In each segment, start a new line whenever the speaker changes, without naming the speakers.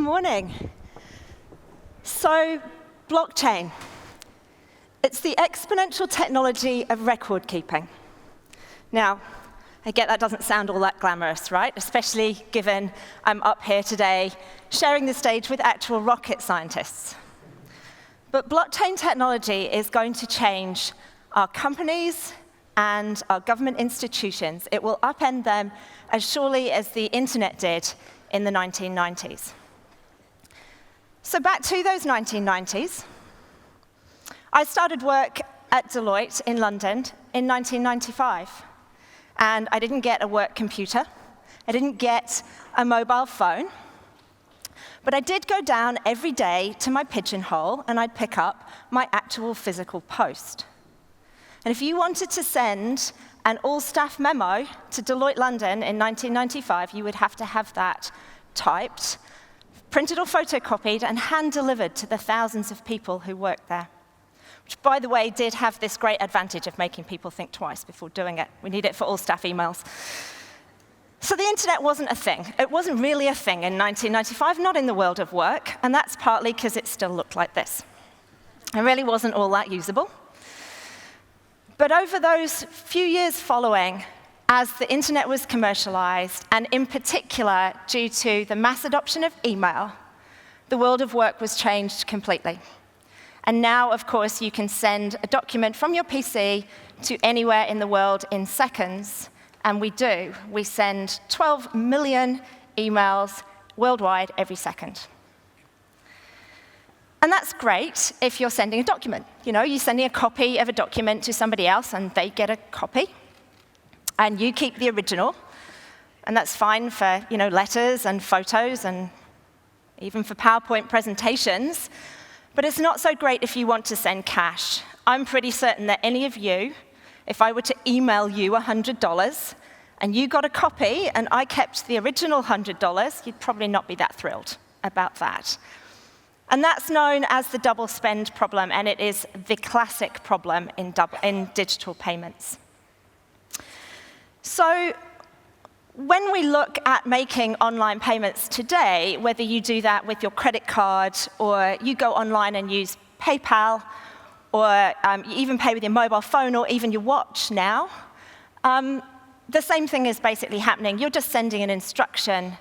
morning. So, blockchain. It's the exponential technology of record keeping. Now, I get that doesn't sound all that glamorous, right? Especially given I'm up here today sharing the stage with actual rocket scientists. But blockchain technology is going to change our companies and our government institutions. It will upend them as surely as the internet did in the 1990s. So back to those 1990s, I started work at Deloitte in London in 1995. And I didn't get a work computer. I didn't get a mobile phone. But I did go down every day to my pigeonhole, and I'd pick up my actual physical post. And if you wanted to send an all-staff memo to Deloitte London in 1995, you would have to have that typed, printed or photocopied, and hand-delivered to the thousands of people who worked there. Which, by the way, did have this great advantage of making people think twice before doing it. We need it for all staff emails. So the internet wasn't a thing. It wasn't really a thing in 1995, not in the world of work, and that's partly because it still looked like this. It really wasn't all that usable. But over those few years following, as the internet was commercialized, and in particular due to the mass adoption of email, the world of work was changed completely. And now, of course, you can send a document from your PC to anywhere in the world in seconds, and we do. We send 12 million emails worldwide every second. And that's great if you're sending a document. You know, you're sending a copy of a document to somebody else, and they get a copy, and you keep the original. And that's fine for, letters and photos, and even for PowerPoint presentations. But it's not so great if you want to send cash. I'm pretty certain that any of you, if I were to email you $100, and you got a copy, and I kept the original $100, you'd probably not be that thrilled about that. And that's known as the double spend problem, and it is the classic problem in digital payments. So when we look at making online payments today, whether you do that with your credit card, or you go online and use PayPal, or you even pay with your mobile phone, or even your watch now, the same thing is basically happening. You're just sending an instruction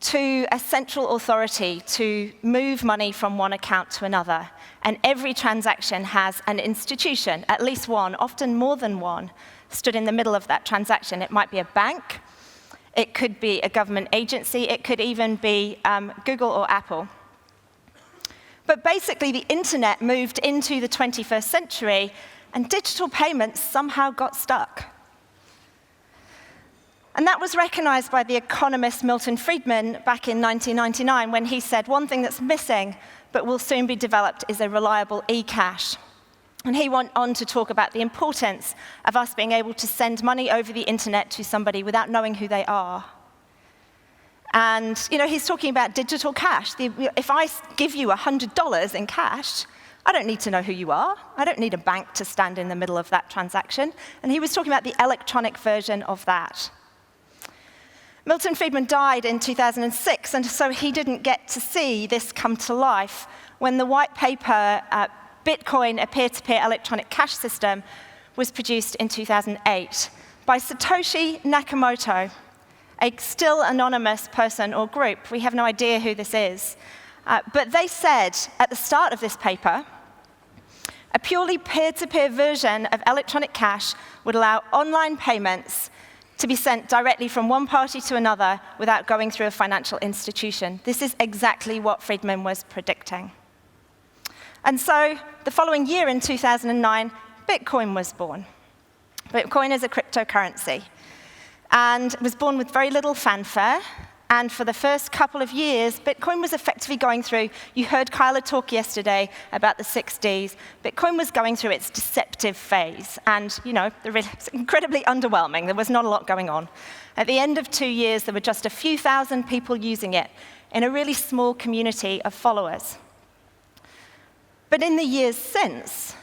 to a central authority to move money from one account to another. And every transaction has an institution, at least one, often more than one, stood in the middle of that transaction. It might be a bank. It could be a government agency. It could even be Google or Apple. But basically, the internet moved into the 21st century, and digital payments somehow got stuck. And that was recognized by the economist Milton Friedman back in 1999 when he said, one thing that's missing but will soon be developed is a reliable e-cash. And he went on to talk about the importance of us being able to send money over the internet to somebody without knowing who they are. And he's talking about digital cash. If I give you $100 in cash, I don't need to know who you are. I don't need a bank to stand in the middle of that transaction. And he was talking about the electronic version of that. Milton Friedman died in 2006, and so he didn't get to see this come to life when the white paper, Bitcoin, a peer-to-peer electronic cash system, was produced in 2008 by Satoshi Nakamoto, a still anonymous person or group. We have no idea who this is. But they said at the start of this paper, a purely peer-to-peer version of electronic cash would allow online payments to be sent directly from one party to another without going through a financial institution. This is exactly what Friedman was predicting. And so the following year, in 2009, Bitcoin was born. Bitcoin is a cryptocurrency, and it was born with very little fanfare. And for the first couple of years, Bitcoin was effectively going through, you heard Kyla talk yesterday about the 6 Ds. Bitcoin was going through its deceptive phase. And, it's incredibly underwhelming. There was not a lot going on. At the end of 2 years, there were just a few thousand people using it in a really small community of followers. But in the years since,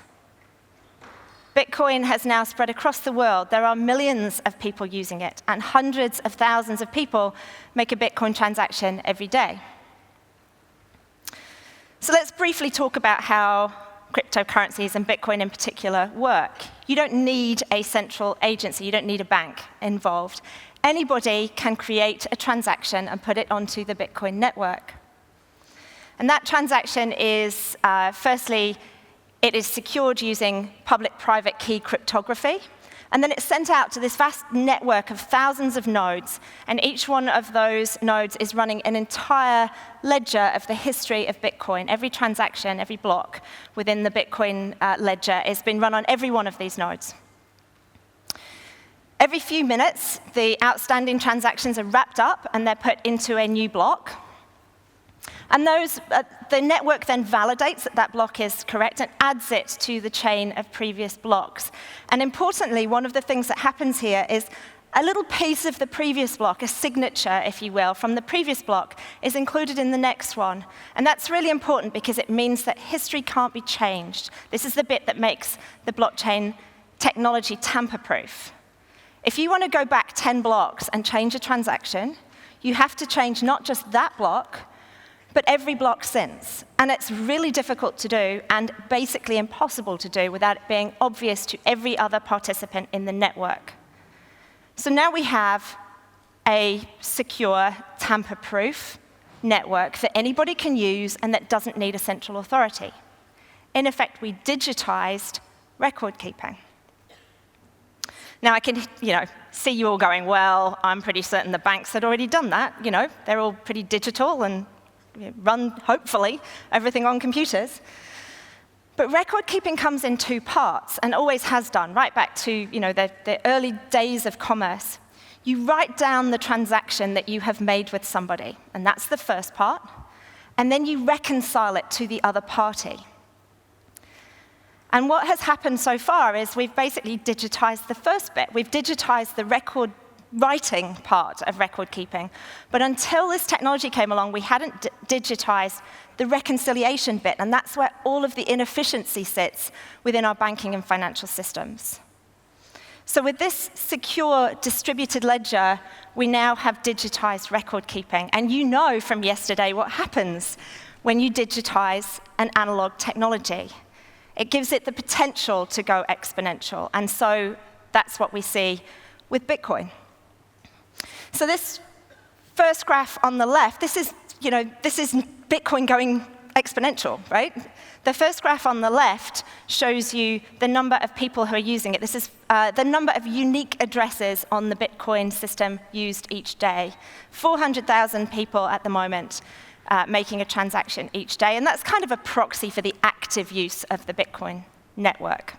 Bitcoin has now spread across the world. There are millions of people using it, and hundreds of thousands of people make a Bitcoin transaction every day. So let's briefly talk about how cryptocurrencies and Bitcoin in particular work. You don't need a central agency. You don't need a bank involved. Anybody can create a transaction and put it onto the Bitcoin network. And that transaction is, firstly, it is secured using public-private key cryptography. And then it's sent out to this vast network of thousands of nodes. And each one of those nodes is running an entire ledger of the history of Bitcoin. Every transaction, every block within the Bitcoin ledger has been run on every one of these nodes. Every few minutes, the outstanding transactions are wrapped up and they're put into a new block. And the network then validates that that block is correct and adds it to the chain of previous blocks. And importantly, one of the things that happens here is a little piece of the previous block, a signature, if you will, from the previous block is included in the next one. And that's really important because it means that history can't be changed. This is the bit that makes the blockchain technology tamper-proof. If you want to go back 10 blocks and change a transaction, you have to change not just that block, but every block since. And it's really difficult to do and basically impossible to do without it being obvious to every other participant in the network. So now we have a secure, tamper-proof network that anybody can use and that doesn't need a central authority. In effect, we digitized record keeping. Now, I can see you all going, well, I'm pretty certain the banks had already done that. They're all pretty digital and run, hopefully, everything on computers. But record keeping comes in two parts, and always has done, right back to the early days of commerce. You write down the transaction that you have made with somebody, and that's the first part. And then you reconcile it to the other party. And what has happened so far is we've basically digitized the first bit. We've digitized the record writing part of record keeping. But until this technology came along, we hadn't digitized the reconciliation bit, and that's where all of the inefficiency sits within our banking and financial systems. So with this secure distributed ledger, we now have digitized record keeping. And you know from yesterday what happens when you digitize an analog technology. It gives it the potential to go exponential. And so that's what we see with Bitcoin. So this first graph on the left, this is Bitcoin going exponential, right? The first graph on the left shows you the number of people who are using it. This is the number of unique addresses on the Bitcoin system used each day. 400,000 people at the moment making a transaction each day. And that's kind of a proxy for the active use of the Bitcoin network.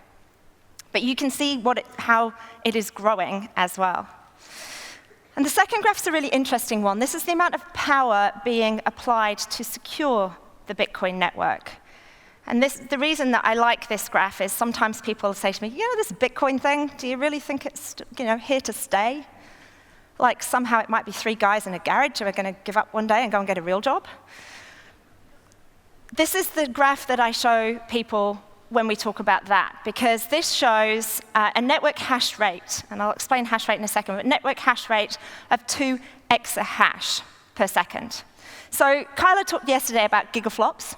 But you can see how it is growing as well. And the second graph is a really interesting one. This is the amount of power being applied to secure the Bitcoin network. And the reason that I like this graph is sometimes people say to me, this Bitcoin thing, do you really think it's here to stay? Like somehow it might be 3 guys in a garage who are going to give up one day and go and get a real job. This is the graph that I show people when we talk about that, because this shows a network hash rate, and I'll explain hash rate in a second, but network hash rate of 2 exahash per second. So Kyla talked yesterday about gigaflops,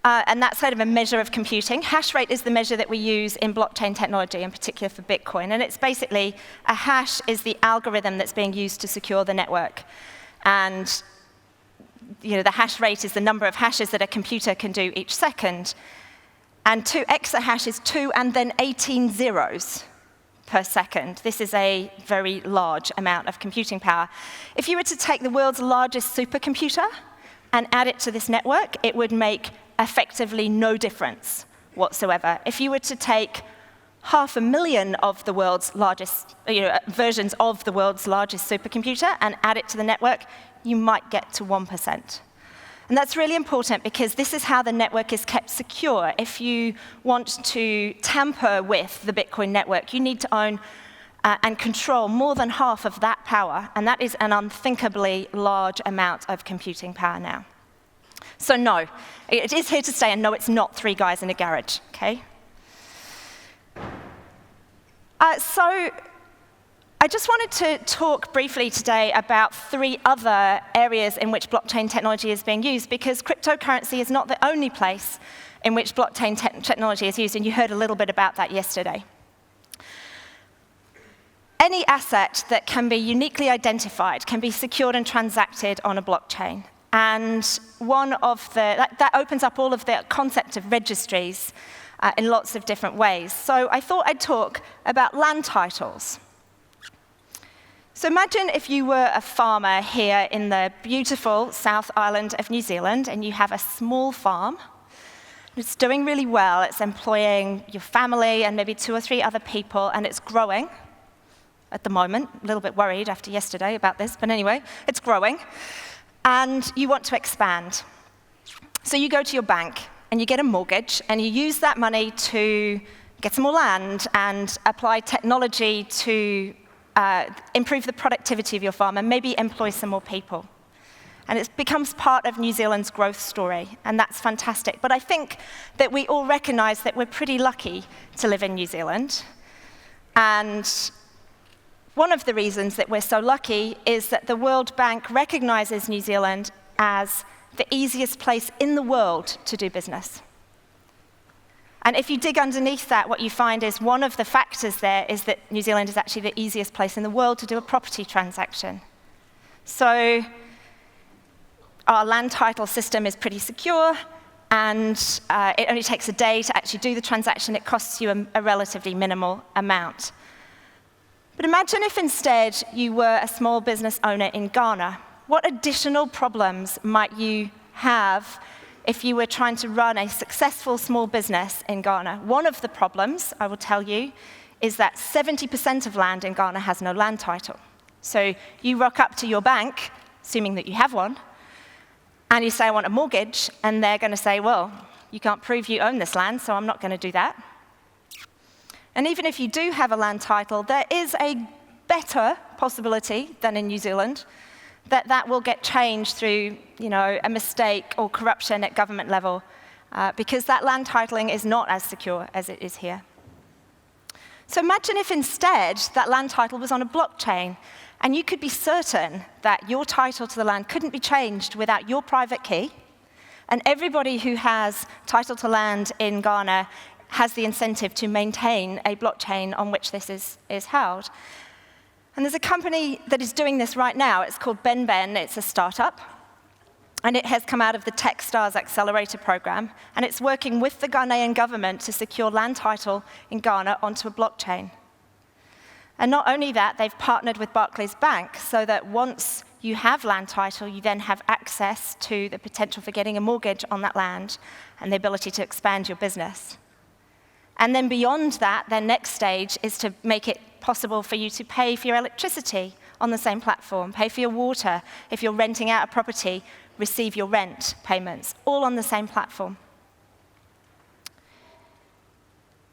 and that's sort of a measure of computing. Hash rate is the measure that we use in blockchain technology, in particular for Bitcoin, and it's basically a hash is the algorithm that's being used to secure the network. And the hash rate is the number of hashes that a computer can do each second. And 2 exahash is 2 and then 18 zeros per second. This is a very large amount of computing power. If you were to take the world's largest supercomputer and add it to this network, it would make effectively no difference whatsoever. If you were to take 500,000 of the world's largest, versions of the world's largest supercomputer and add it to the network, you might get to 1%. And that's really important because this is how the network is kept secure. If you want to tamper with the Bitcoin network, you need to own and control more than half of that power, and that is an unthinkably large amount of computing power now. So no, it is here to stay, and no, it's not 3 guys in a garage, okay? So I just wanted to talk briefly today about 3 other areas in which blockchain technology is being used, because cryptocurrency is not the only place in which blockchain technology is used, and you heard a little bit about that yesterday. Any asset that can be uniquely identified can be secured and transacted on a blockchain. And that opens up all of the concept of registries in lots of different ways. So I thought I'd talk about land titles. So imagine if you were a farmer here in the beautiful South Island of New Zealand, and you have a small farm. It's doing really well. It's employing your family and maybe 2 or 3 other people, and it's growing at the moment. A little bit worried after yesterday about this, but anyway, it's growing. And you want to expand. So you go to your bank, and you get a mortgage, and you use that money to get some more land and apply technology to improve the productivity of your farm and maybe employ some more people. And it becomes part of New Zealand's growth story, and that's fantastic. But I think that we all recognize that we're pretty lucky to live in New Zealand. And one of the reasons that we're so lucky is that the World Bank recognizes New Zealand as the easiest place in the world to do business. And if you dig underneath that, what you find is one of the factors there is that New Zealand is actually the easiest place in the world to do a property transaction. So our land title system is pretty secure, and it only takes a day to actually do the transaction. It costs you a relatively minimal amount. But imagine if instead you were a small business owner in Ghana. What additional problems might you have if you were trying to run a successful small business in Ghana? One of the problems, I will tell you, is that 70% of land in Ghana has no land title. So you rock up to your bank, assuming that you have one, and you say, I want a mortgage, and they're going to say, well, you can't prove you own this land, so I'm not going to do that. And even if you do have a land title, there is a better possibility than in New Zealand that will get changed through, a mistake or corruption at government level, because that land titling is not as secure as it is here. So imagine if instead that land title was on a blockchain, and you could be certain that your title to the land couldn't be changed without your private key, and everybody who has title to land in Ghana has the incentive to maintain a blockchain on which this is held. And there's a company that is doing this right now. It's called Ben. It's a startup. And it has come out of the Techstars accelerator program. And it's working with the Ghanaian government to secure land title in Ghana onto a blockchain. And not only that, they've partnered with Barclays Bank so that once you have land title, you then have access to the potential for getting a mortgage on that land and the ability to expand your business. And then beyond that, their next stage is to make it possible for you to pay for your electricity on the same platform, pay for your water. If you're renting out a property, receive your rent payments, all on the same platform.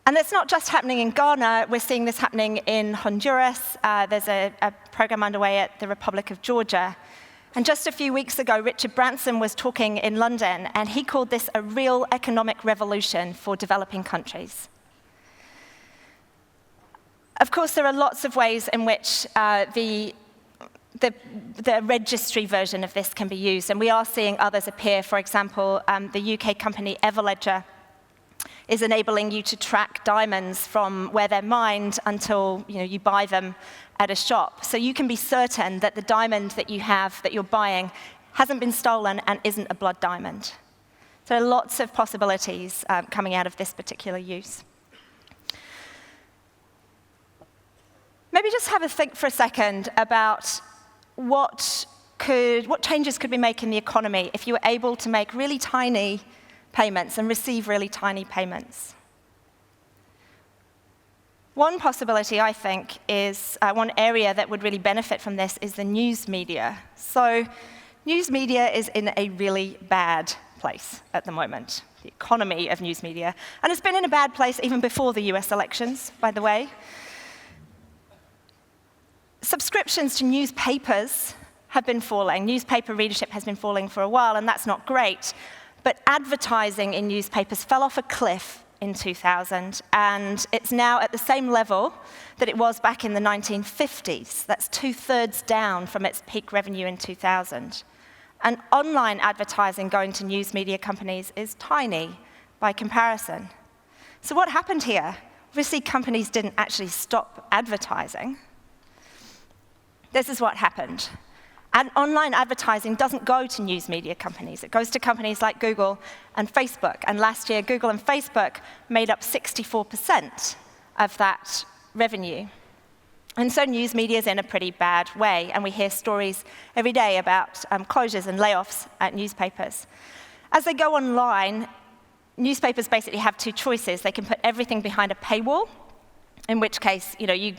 And it's not just happening in Ghana. We're seeing this happening in Honduras. There's a program underway at the Republic of Georgia. And just a few weeks ago, Richard Branson was talking in London, and he called this a real economic revolution for developing countries. Of course, there are lots of ways in which the registry version of this can be used, and we are seeing others appear. For example, the UK company Everledger is enabling you to track diamonds from where they're mined until you buy them at a shop. So you can be certain that the diamond that you have, that you're buying, hasn't been stolen and isn't a blood diamond. So there are lots of possibilities coming out of this particular use. Maybe just have a think for a second about what changes could we make in the economy if you were able to make really tiny payments and receive really tiny payments. One possibility, I think, is one area that would really benefit from this is the news media. So news media is in a really bad place at the moment, the economy of news media. And it's been in a bad place even before the US elections, by the way. Subscriptions to newspapers have been falling. Newspaper readership has been falling for a while, and that's not great. But advertising in newspapers fell off a cliff in 2000, and it's now at the same level that it was back in the 1950s. That's 2/3 down from its peak revenue in 2000. And online advertising going to news media companies is tiny by comparison. So what happened here? Obviously, companies didn't actually stop advertising. This is what happened. And online advertising doesn't go to news media companies. It goes to companies like Google and Facebook. And last year, Google and Facebook made up 64% of that revenue. And so news media is in a pretty bad way. And we hear stories every day about closures and layoffs at newspapers. As they go online, newspapers basically have two choices. They can put everything behind a paywall, in which case, you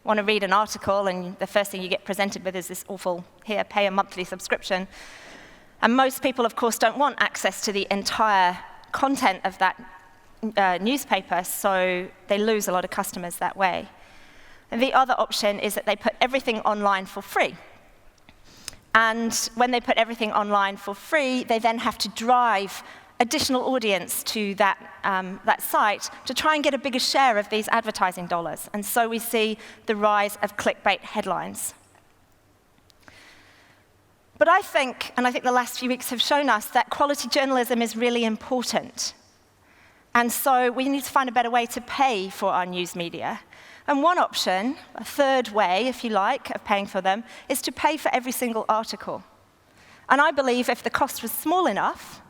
want to read an article, and the first thing you get presented with is this awful, here, pay a monthly subscription. And most people, of course, don't want access to the entire content of that newspaper, so they lose a lot of customers that way. And the other option is that they put everything online for free. And when they put everything online for free, they then have to drive additional audience to that site to try and get a bigger share of these advertising dollars. And so we see the rise of clickbait headlines. But I think the last few weeks have shown us that quality journalism is really important. And so we need to find a better way to pay for our news media. And one option, a third way, if you like, of paying for them, is to pay for every single article. And I believe if the cost was small enough,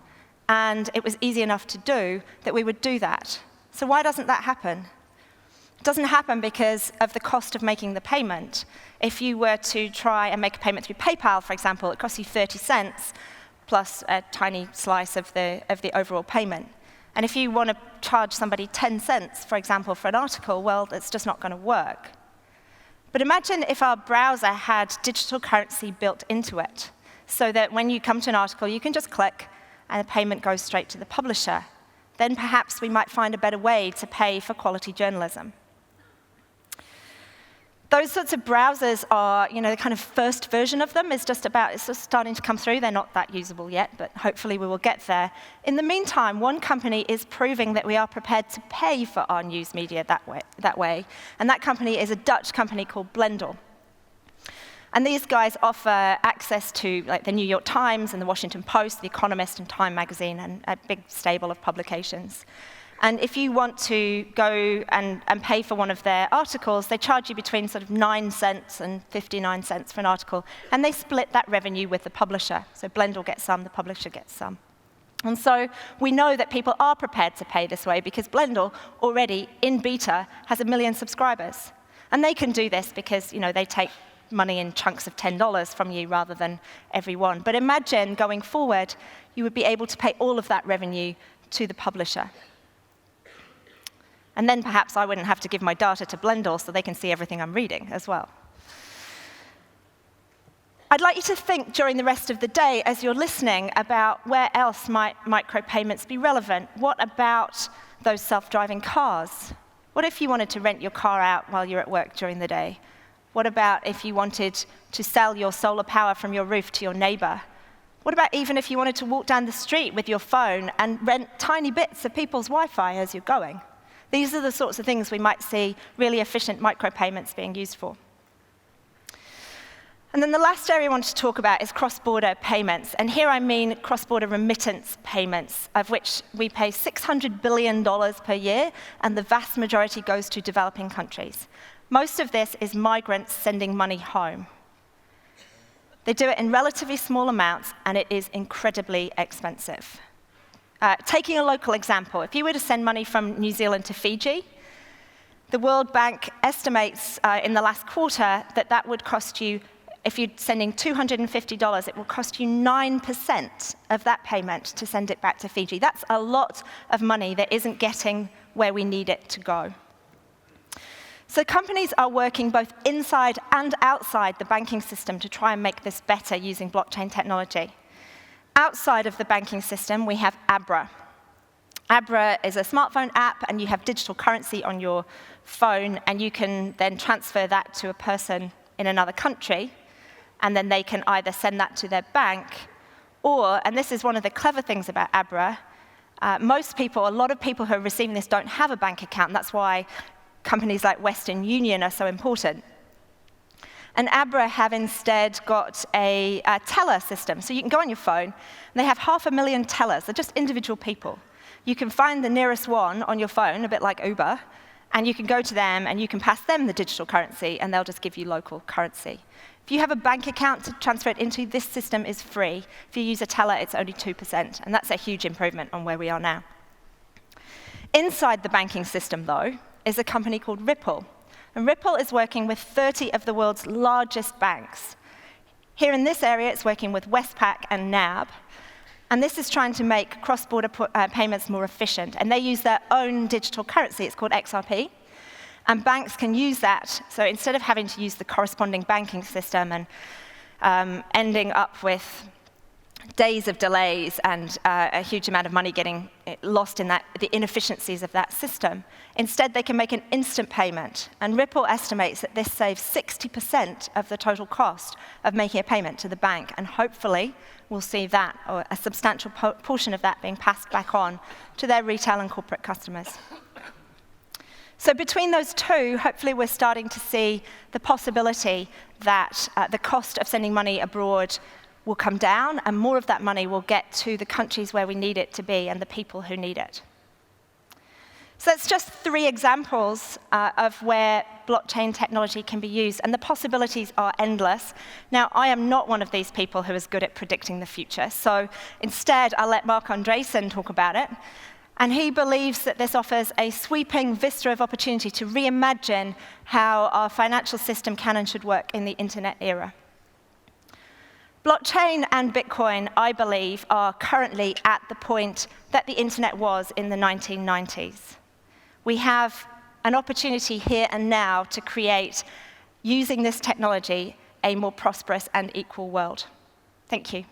and it was easy enough to do, that we would do that. So why doesn't that happen? It doesn't happen because of the cost of making the payment. If you were to try and make a payment through PayPal, for example, it costs you 30 cents plus a tiny slice of the overall payment. And if you want to charge somebody 10 cents, for example, for an article, well, that's just not going to work. But imagine if our browser had digital currency built into it, so that when you come to an article, you can just click, and the payment goes straight to the publisher. Then perhaps we might find a better way to pay for quality journalism. Those sorts of browsers are, the kind of first version of them is it's just starting to come through. They're not that usable yet, but hopefully we will get there. In the meantime, one company is proving that we are prepared to pay for our news media that way. And that company is a Dutch company called Blendel. And these guys offer access to the New York Times and the Washington Post, The Economist, and Time magazine, and a big stable of publications. And if you want to go and pay for one of their articles, they charge you between sort of 9 cents and 59 cents for an article, and they split that revenue with the publisher. So Blendel gets some, the publisher gets some. And so we know that people are prepared to pay this way because Blendel already, in beta, has 1 million subscribers. And they can do this because they take money in chunks of $10 from you rather than every one. But imagine going forward, you would be able to pay all of that revenue to the publisher. And then perhaps I wouldn't have to give my data to Blendel so they can see everything I'm reading as well. I'd like you to think during the rest of the day as you're listening about where else might micropayments be relevant. What about those self-driving cars? What if you wanted to rent your car out while you're at work during the day? What about if you wanted to sell your solar power from your roof to your neighbor? What about even if you wanted to walk down the street with your phone and rent tiny bits of people's Wi-Fi as you're going? These are the sorts of things we might see really efficient micropayments being used for. And then the last area I want to talk about is cross-border payments. And here I mean cross-border remittance payments, of which we pay $600 billion per year, and the vast majority goes to developing countries. Most of this is migrants sending money home. They do it in relatively small amounts, and it is incredibly expensive. Taking a local example, if you were to send money from New Zealand to Fiji, the World Bank estimates in the last quarter that would cost you, if you're sending $250, it will cost you 9% of that payment to send it back to Fiji. That's a lot of money that isn't getting where we need it to go. So companies are working both inside and outside the banking system to try and make this better using blockchain technology. Outside of the banking system, we have Abra. Abra is a smartphone app, and you have digital currency on your phone, and you can then transfer that to a person in another country, and then they can either send that to their bank, or, and this is one of the clever things about Abra, Most people, a lot of people who are receiving this don't have a bank account, and that's why companies like Western Union are so important. And ABRA have instead got a teller system. So you can go on your phone, and they have 500,000 tellers. They're just individual people. You can find the nearest one on your phone, a bit like Uber, and you can go to them, and you can pass them the digital currency, and they'll just give you local currency. If you have a bank account to transfer it into, this system is free. If you use a teller, it's only 2%, and that's a huge improvement on where we are now. Inside the banking system, though, is a company called Ripple. And Ripple is working with 30 of the world's largest banks. Here in this area, it's working with Westpac and NAB. And this is trying to make cross-border payments more efficient. And they use their own digital currency. It's called XRP. And banks can use that. So instead of having to use the corresponding banking system and ending up with days of delays and a huge amount of money getting lost in the inefficiencies of that system, instead they can make an instant payment. And Ripple estimates that this saves 60% of the total cost of making a payment to the bank. And hopefully we'll see that, or a substantial portion of that, being passed back on to their retail and corporate customers. So between those two, hopefully we're starting to see the possibility that the cost of sending money abroad will come down, and more of that money will get to the countries where we need it to be and the people who need it. So that's just 3 examples of where blockchain technology can be used, and the possibilities are endless. Now, I am not one of these people who is good at predicting the future, so instead I'll let Mark Andreessen talk about it. And he believes that this offers a sweeping vista of opportunity to reimagine how our financial system can and should work in the internet era. Blockchain and Bitcoin, I believe, are currently at the point that the internet was in the 1990s. We have an opportunity here and now to create, using this technology, a more prosperous and equal world. Thank you.